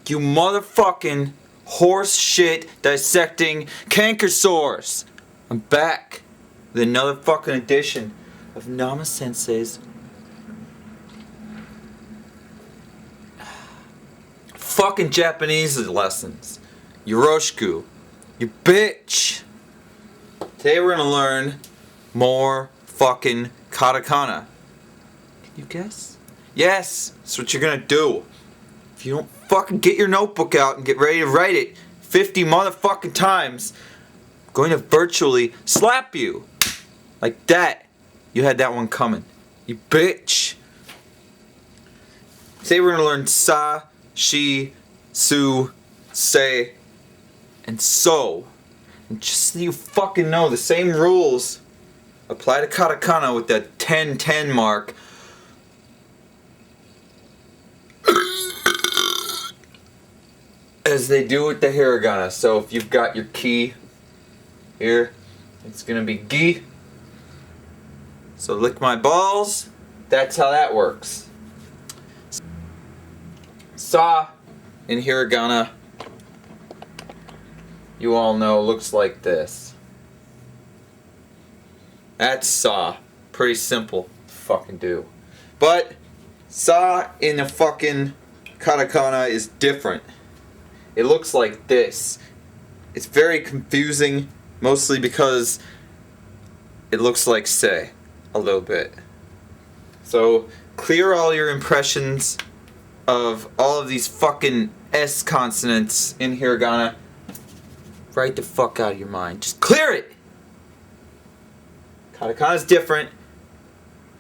You motherfucking horse shit dissecting canker sores. I'm back with another fucking edition of Namasensei's fucking Japanese lessons. Yoroshiku. You bitch. Today we're gonna learn more fucking katakana. Can you guess? Yes, that's what you're gonna do. If you don't fucking get your notebook out and get ready to write it 50 motherfucking times, I'm going to virtually slap you. Like that. You had that one coming. You bitch. Today we're gonna learn sa, shi, su, se, and so. And just so you fucking know, the same rules apply to katakana with that 10-10 mark. As they do with the hiragana. So if you've got your key here, it's gonna be gi. So lick my balls. That's how that works. Sa in hiragana, you all know, looks like this. That's sa. Pretty simple to fucking do. But sa in the fucking katakana is different. It looks like this. It's very confusing, mostly because it looks like se a little bit. So clear all your impressions of all of these fucking S consonants in hiragana. Right the fuck out of your mind. Just clear it! Katakana is different.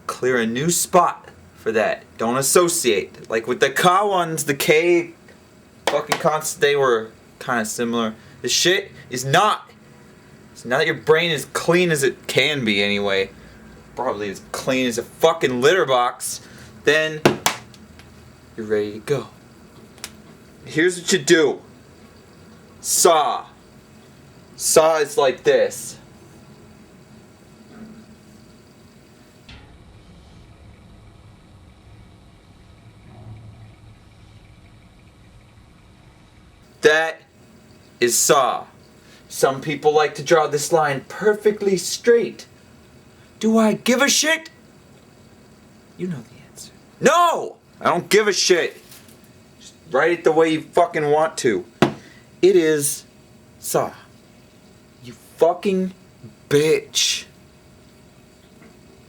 Clear a new spot for that. Don't associate. Like with the ka ones, the K fucking consonants, they were kind of similar. The shit is not. So now that your brain is clean as it can be anyway, probably as clean as a fucking litter box, then you're ready to go. Here's what you do. Sa. Sa is like this. That is sa. Some people like to draw this line perfectly straight. Do I give a shit? You know the answer. No! I don't give a shit. Just write it the way you fucking want to. It is sa. You fucking bitch.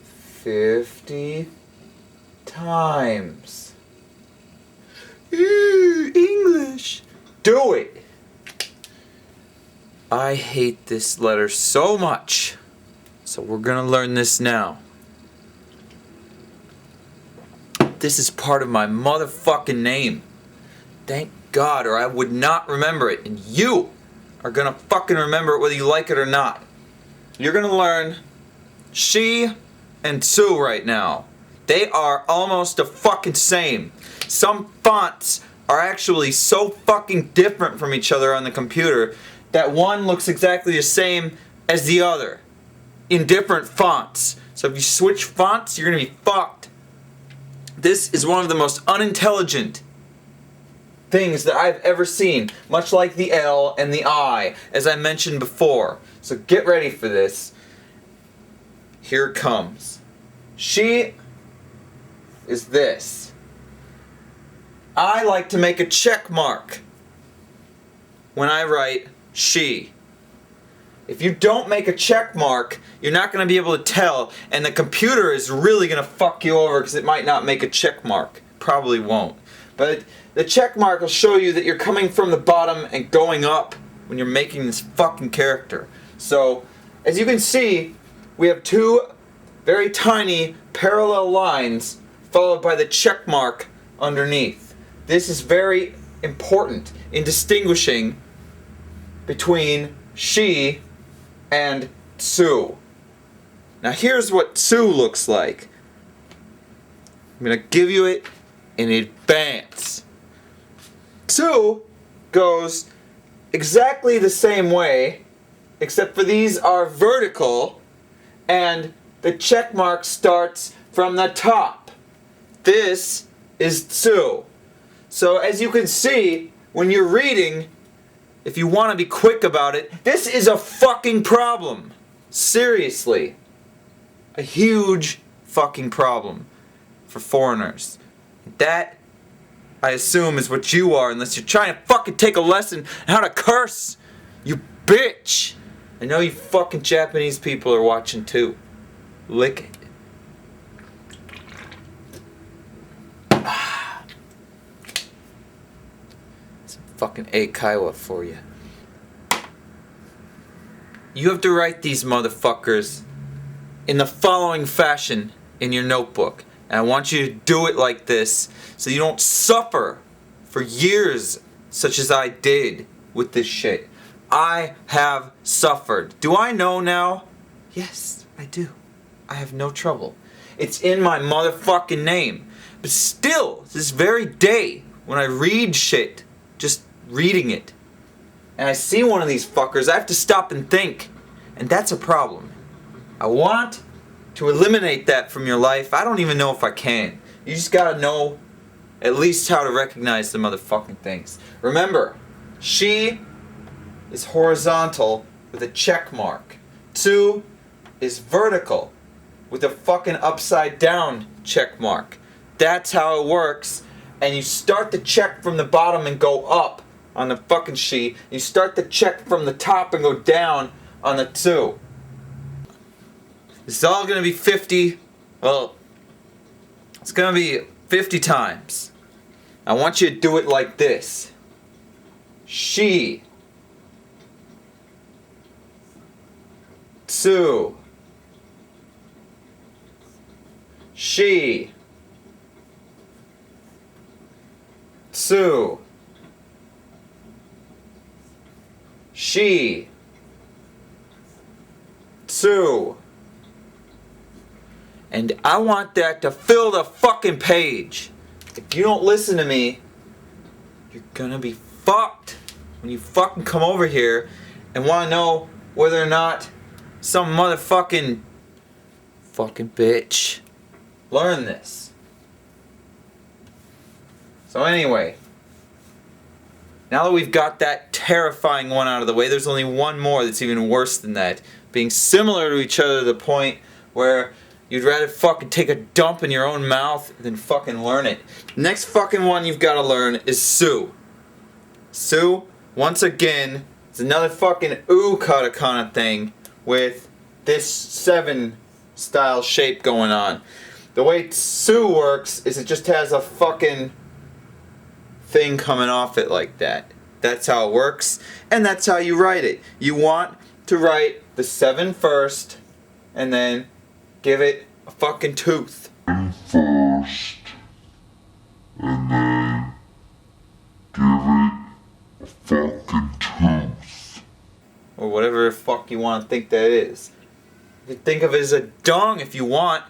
50 times. English. Do it! I hate this letter so much. So we're gonna learn this now. This is part of my motherfucking name. Thank God, or I would not remember it. And you are gonna fucking remember it whether you like it or not. You're gonna learn shi and su right now. They are almost the fucking same. Some fonts are actually so fucking different from each other on the computer that one looks exactly the same as the other in different fonts. So if you switch fonts, you're gonna be fucked. This is one of the most unintelligent things that I've ever seen, much like the L and the I, as I mentioned before. So get ready for this. Here it comes. Shi is this. I like to make a check mark when I write shi. If you don't make a check mark, you're not going to be able to tell, and the computer is really going to fuck you over because it might not make a check mark. Probably won't. But the check mark will show you that you're coming from the bottom and going up when you're making this fucking character. So, as you can see, we have two very tiny parallel lines followed by the check mark underneath. This is very important in distinguishing between shi and su. Now here's what su looks like. I'm going to give you it in advance. Su goes exactly the same way, except for these are vertical, and the check mark starts from the top. This is tsu. So as you can see, when you're reading, if you want to be quick about it, this is a fucking problem. Seriously. A huge fucking problem for foreigners. That, I assume, is what you are, unless you're trying to fucking take a lesson on how to curse. You bitch. I know you fucking Japanese people are watching too. Lick it. Some fucking eikaiwa for you. You have to write these motherfuckers in the following fashion in your notebook. And I want you to do it like this so you don't suffer for years such as I did with this shit. I have suffered. Do I know now? Yes, I do. I have no trouble. It's in my motherfucking name. But still, this very day, when I read shit, just reading it, and I see one of these fuckers, I have to stop and think. And that's a problem. I want to eliminate that from your life. I don't even know if I can. You just gotta know at least how to recognize the motherfucking things. Remember, she is horizontal with a check mark. 2 is vertical with a fucking upside down check mark. That's how it works. And you start the check from the bottom and go up on the fucking sheet. You start the check from the top and go down on the 2. This is all gonna be 50. Well, it's gonna be 50 times. I want you to do it like this. She. 2. She. 2. She. 2. And I want that to fill the fucking page. If you don't listen to me, you're gonna be fucked when you fucking come over here and want to know whether or not some motherfucking bitch learned this. So anyway, now that we've got that terrifying one out of the way, there's only one more that's even worse than that. Being similar to each other to the point where you'd rather fucking take a dump in your own mouth than fucking learn it. Next fucking one you've got to learn is Su. Su, once again, is another fucking katakana thing with this 7 style shape going on. The way Su works is it just has a fucking thing coming off it like that. That's how it works, and that's how you write it. You want to write the 7 first, and then give it a fucking tooth. First, and then give it a fucking tooth. Or whatever the fuck you want to think that is. You can think of it as a dong if you want.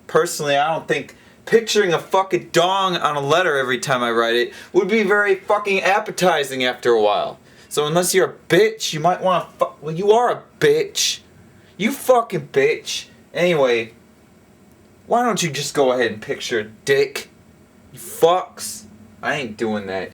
Personally, I don't think picturing a fucking dong on a letter every time I write it would be very fucking appetizing after a while. So unless you're a bitch, you might want to well, you are a bitch. You fucking bitch. Anyway, why don't you just go ahead and picture a dick? You fucks. I ain't doing that.